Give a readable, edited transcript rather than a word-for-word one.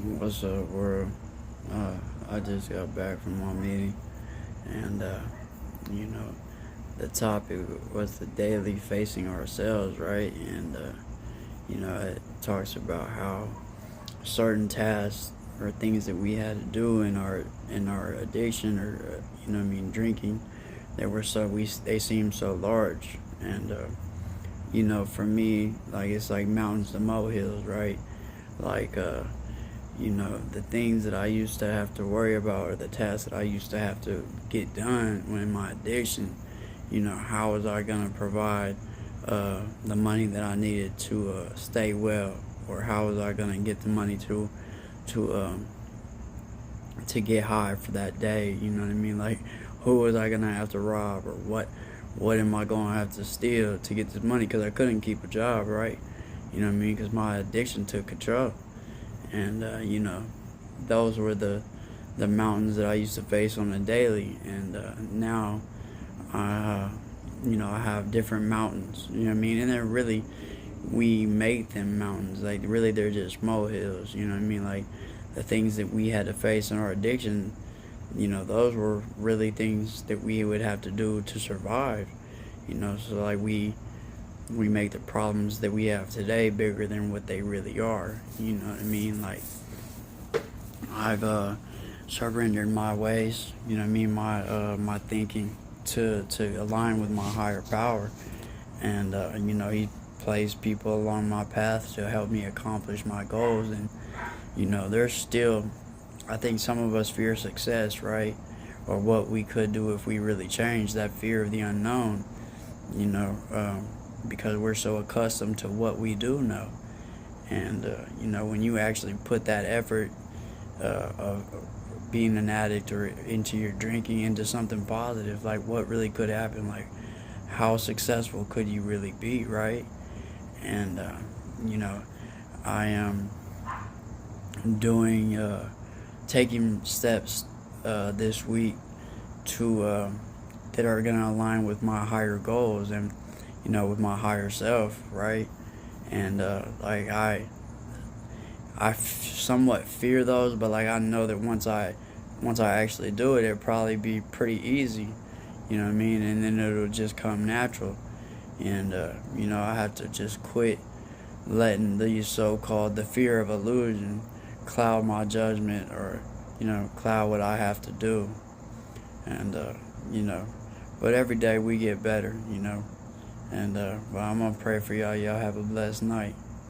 What's up, world? I just got back from my meeting, and you know, the topic was the daily facing ourselves, right? And it talks about how certain tasks or things that we had to do in our addiction or drinking, they seem so large, and for me, like it's like mountains to molehills, right? Like the things that I used to have to worry about or the tasks that I used to have to get done when my addiction, how was I going to provide the money that I needed to stay well, or how was I going to get the money to to get high for that day, you know what I mean? Like, who was I going to have to rob, or what am I going to have to steal to get this money, because I couldn't keep a job, right? You know what I mean? Because my addiction took control. And those were the mountains that I used to face on a daily. And now I I have different mountains, you know what I mean? And they're really, we make them mountains, like really they're just molehills, you know what I mean? Like the things that we had to face in our addiction, those were really things that we would have to do to survive, so like we make the problems that we have today bigger than what they really are. You know what I mean? Like, I've surrendered my ways. You know what I mean? My thinking to align with my higher power, and he placed people along my path to help me accomplish my goals. And there's still, I think some of us fear success, right? Or what we could do if we really changed. That fear of the unknown. You know. Because we're so accustomed to what we do know. And, when you actually put that effort of being an addict or into your drinking into something positive, like what really could happen, like how successful could you really be, right? And, I am doing, taking steps this week to, that are going to align with my higher goals and, with my higher self, right? And like I somewhat fear those, but like I know that once I actually do it, it'll probably be pretty easy, you know what I mean? And then it'll just come natural. And I have to just quit letting the fear of illusion cloud my judgment, or cloud what I have to do. And but every day we get better, and well, I'm gonna pray for y'all. Y'all have a blessed night.